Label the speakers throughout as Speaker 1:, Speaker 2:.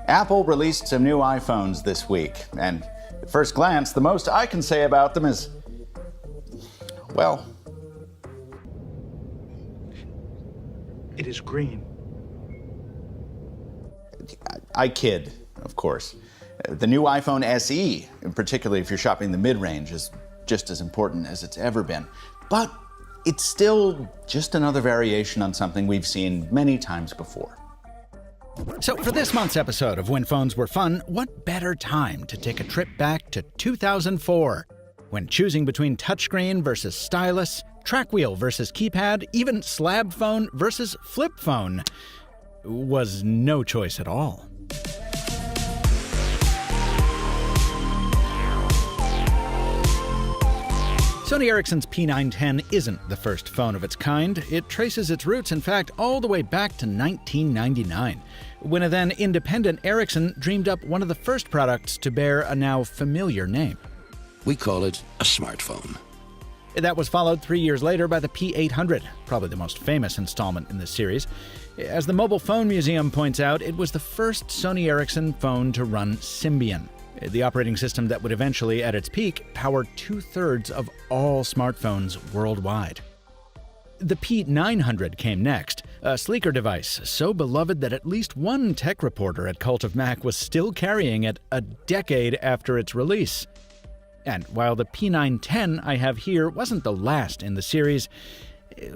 Speaker 1: Apple released some new iPhones this week, and at first glance, the most I can say about them is, well,
Speaker 2: it is green.
Speaker 1: I kid, of course. The new iPhone SE, particularly if you're shopping the mid-range, is just as important as it's ever been. But it's still just another variation on something we've seen many times before.
Speaker 3: So for this month's episode of When Phones Were Fun, what better time to take a trip back to 2004, when choosing between touchscreen versus stylus, track wheel versus keypad, even slab phone versus flip phone was no choice at all. Sony Ericsson's P910 isn't the first phone of its kind. It traces its roots, in fact, all the way back to 1999, when a then independent Ericsson dreamed up one of the first products to bear a now familiar name.
Speaker 4: We call it a smartphone.
Speaker 3: That was followed 3 years later by the P800, probably the most famous installment in this series. As the Mobile Phone Museum points out, it was the first Sony Ericsson phone to run Symbian, the operating system that would eventually, at its peak, power 2/3 of all smartphones worldwide. The P900 came next, a sleeker device so beloved that at least one tech reporter at Cult of Mac was still carrying it a decade after its release. And while the P910 I have here wasn't the last in the series,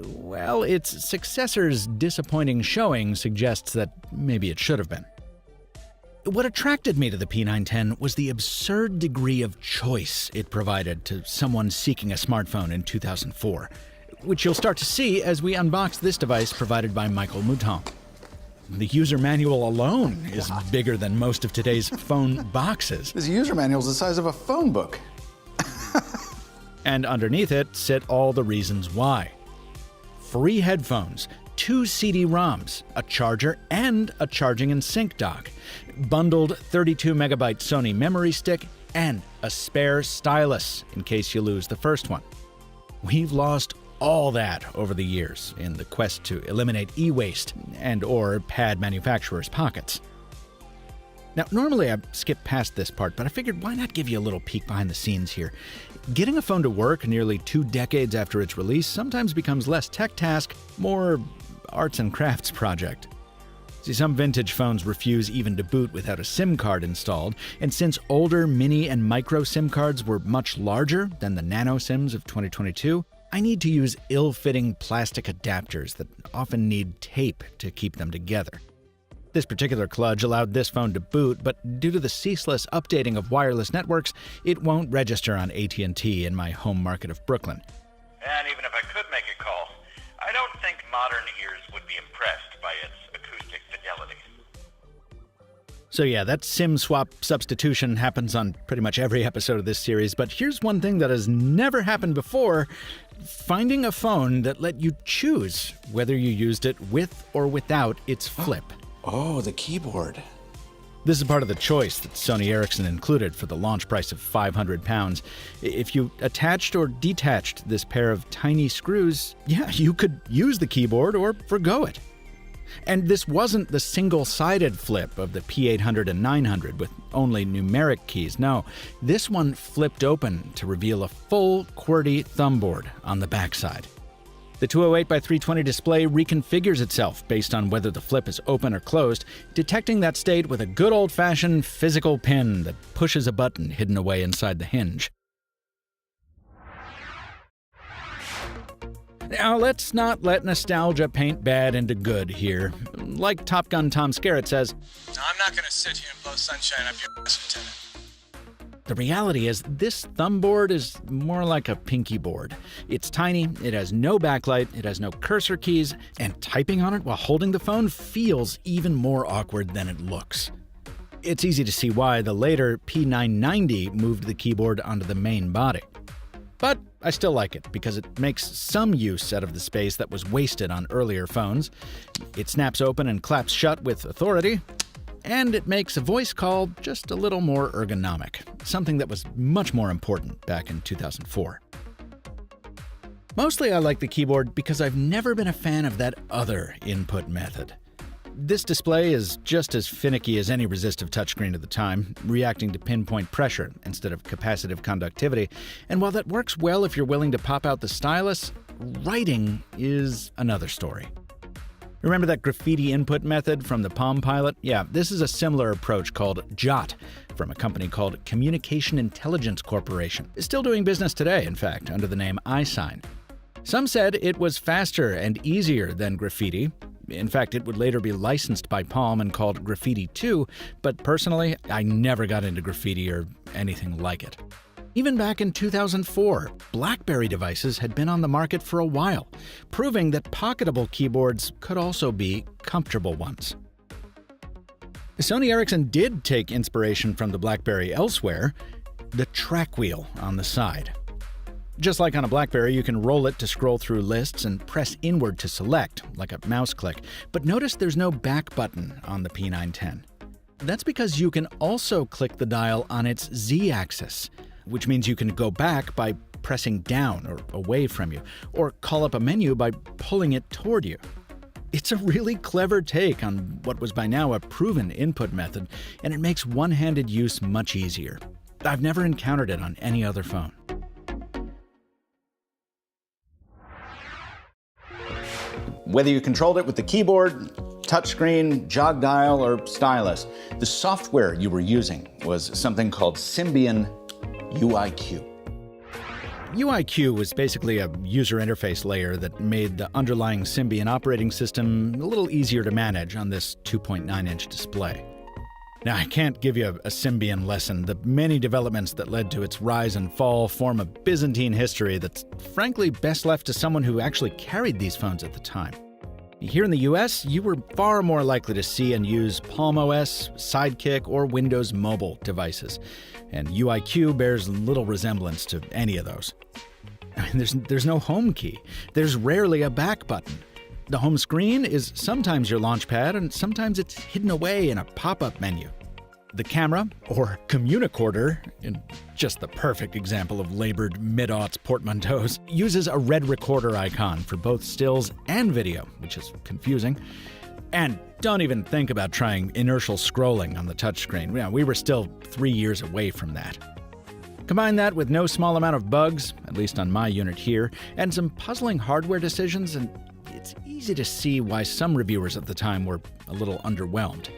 Speaker 3: well, its successor's disappointing showing suggests that maybe it should have been. What attracted me to the P910 was the absurd degree of choice it provided to someone seeking a smartphone in 2004, which you'll start to see as we unbox this device provided by Michael Mouton. The user manual alone is bigger than most of today's phone boxes.
Speaker 1: This user manual is the size of a phone book.
Speaker 3: And underneath it sit all the reasons why. Free headphones, 2 CD-ROMs, a charger, and a charging and sync dock, bundled 32-megabyte Sony memory stick, and a spare stylus in case you lose the first one. We've lost all that over the years in the quest to eliminate e-waste and/or pad manufacturers' pockets. Now, normally I skip past this part, but I figured why not give you a little peek behind the scenes here. Getting a phone to work nearly 2 decades after its release sometimes becomes less tech task, more arts and crafts project. See, some vintage phones refuse even to boot without a SIM card installed, and since older mini and micro SIM cards were much larger than the nano SIMs of 2022, I need to use ill-fitting plastic adapters that often need tape to keep them together. This particular kludge allowed this phone to boot, but due to the ceaseless updating of wireless networks, it won't register on AT&T in my home market of Brooklyn.
Speaker 5: And even if I could make a call, I don't think modern ears would be impressed by its acoustic fidelity.
Speaker 3: So yeah, that SIM swap substitution happens on pretty much every episode of this series, but here's one thing that has never happened before: finding a phone that let you choose whether you used it with or without its flip.
Speaker 1: Oh, the keyboard.
Speaker 3: This is part of the choice that Sony Ericsson included for the launch price of £500. If you attached or detached this pair of tiny screws, yeah, you could use the keyboard or forgo it. And this wasn't the single-sided flip of the P800 and 900 with only numeric keys. No, this one flipped open to reveal a full QWERTY thumbboard on the backside. The 208x320 display reconfigures itself based on whether the flip is open or closed, detecting that state with a good old-fashioned physical pin that pushes a button hidden away inside the hinge. Now, let's not let nostalgia paint bad into good here. Like Top Gun Tom Skerritt says,
Speaker 6: I'm not going to sit here and blow sunshine up your ass, Lieutenant.
Speaker 3: the reality is this thumbboard is more like a pinky board. It's tiny, it has no backlight, it has no cursor keys, and typing on it while holding the phone feels even more awkward than it looks. It's easy to see why the later P990 moved the keyboard onto the main body. But I still like it because it makes some use out of the space that was wasted on earlier phones. It snaps open and claps shut with authority, and it makes a voice call just a little more ergonomic, something that was much more important back in 2004. Mostly I like the keyboard because I've never been a fan of that other input method. This display is just as finicky as any resistive touchscreen at the time, reacting to pinpoint pressure instead of capacitive conductivity. And while that works well if you're willing to pop out the stylus, writing is another story. Remember that graffiti input method from the Palm Pilot? Yeah, this is a similar approach called JOT from a company called Communication Intelligence Corporation. It's still doing business today, in fact, under the name iSign. Some said it was faster and easier than graffiti. In fact, it would later be licensed by Palm and called Graffiti 2, but personally, I never got into graffiti or anything like it. Even back in 2004, BlackBerry devices had been on the market for a while, proving that pocketable keyboards could also be comfortable ones. Sony Ericsson did take inspiration from the BlackBerry elsewhere, the track wheel on the side. Just like on a BlackBerry, you can roll it to scroll through lists and press inward to select, like a mouse click. But notice there's no back button on the P910. That's because you can also click the dial on its Z-axis, which means you can go back by pressing down or away from you, or call up a menu by pulling it toward you. It's a really clever take on what was by now a proven input method, and it makes one-handed use much easier. I've never encountered it on any other phone.
Speaker 1: Whether you controlled it with the keyboard, touchscreen, jog dial, or stylus, the software you were using was something called Symbian UIQ.
Speaker 3: UIQ was basically a user interface layer that made the underlying Symbian operating system a little easier to manage on this 2.9-inch display. Now, I can't give you a Symbian lesson. The many developments that led to its rise and fall form a Byzantine history that's frankly best left to someone who actually carried these phones at the time. Here in the US, you were far more likely to see and use Palm OS, Sidekick, or Windows Mobile devices, and UIQ bears little resemblance to any of those. I mean, there's no home key. There's rarely a back button. The home screen is sometimes your launch pad, and sometimes it's hidden away in a pop-up menu. The camera, or communicorder, in just the perfect example of labored mid-aughts portmanteaus, uses a red recorder icon for both stills and video, which is confusing. And don't even think about trying inertial scrolling on the touchscreen. Yeah, we were still 3 years away from that. Combine that with no small amount of bugs, at least on my unit here, and some puzzling hardware decisions, and it's easy to see why some reviewers at the time were a little underwhelmed.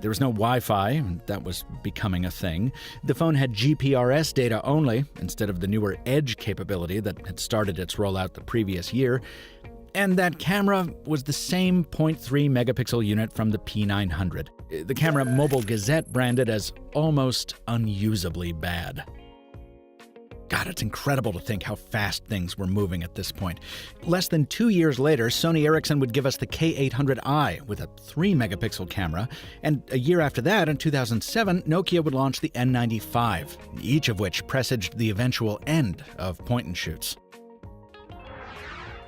Speaker 3: There was no Wi-Fi, and that was becoming a thing. The phone had GPRS data only, instead of the newer Edge capability that had started its rollout the previous year. And that camera was the same 0.3 megapixel unit from the P900. The camera Mobile Gazette branded as almost unusably bad. God, it's incredible to think how fast things were moving at this point. Less than 2 years later, Sony Ericsson would give us the K800i with a 3-megapixel camera, and a year after that, in 2007, Nokia would launch the N95, each of which presaged the eventual end of point-and-shoots.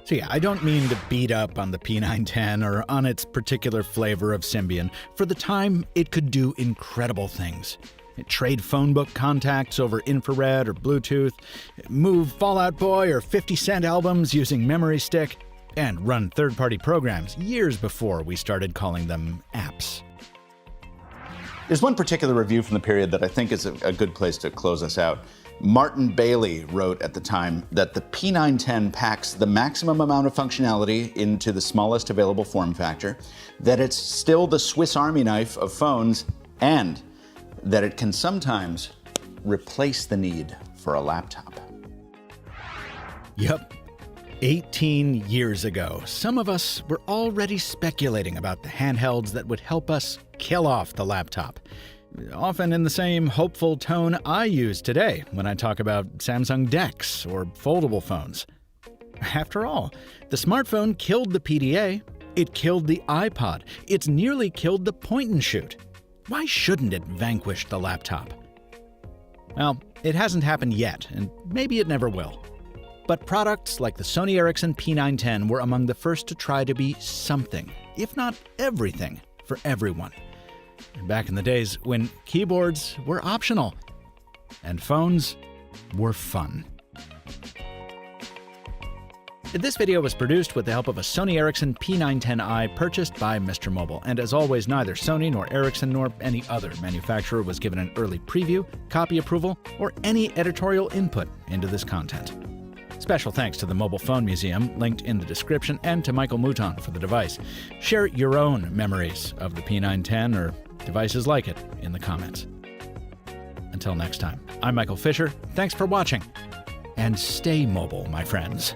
Speaker 3: So yeah, I don't mean to beat up on the P910 or on its particular flavor of Symbian. For the time, it could do incredible things. Trade phone book contacts over infrared or Bluetooth, move Fall Out Boy or 50 Cent albums using memory stick, and run third-party programs years before we started calling them apps.
Speaker 1: There's one particular review from the period that I think is a good place to close us out. Martin Bailey wrote at the time that the P910 packs the maximum amount of functionality into the smallest available form factor, that it's still the Swiss Army knife of phones, and that it can sometimes replace the need for a laptop.
Speaker 3: Yep. 18 years ago, some of us were already speculating about the handhelds that would help us kill off the laptop. Often in the same hopeful tone I use today when I talk about Samsung DeX or foldable phones. After all, the smartphone killed the PDA, it killed the iPod, it's nearly killed the point-and-shoot. Why shouldn't it vanquish the laptop? Well, it hasn't happened yet, and maybe it never will. But products like the Sony Ericsson P910 were among the first to try to be something, if not everything, for everyone. Back in the days when keyboards were optional and phones were fun. This video was produced with the help of a Sony Ericsson P910i purchased by Mr. Mobile. And as always, neither Sony nor Ericsson nor any other manufacturer was given an early preview, copy approval, or any editorial input into this content. Special thanks to the Mobile Phone Museum, linked in the description, and to Michael Mouton for the device. Share your own memories of the P910 or devices like it in the comments. Until next time, I'm Michael Fisher. Thanks for watching. And stay mobile, my friends.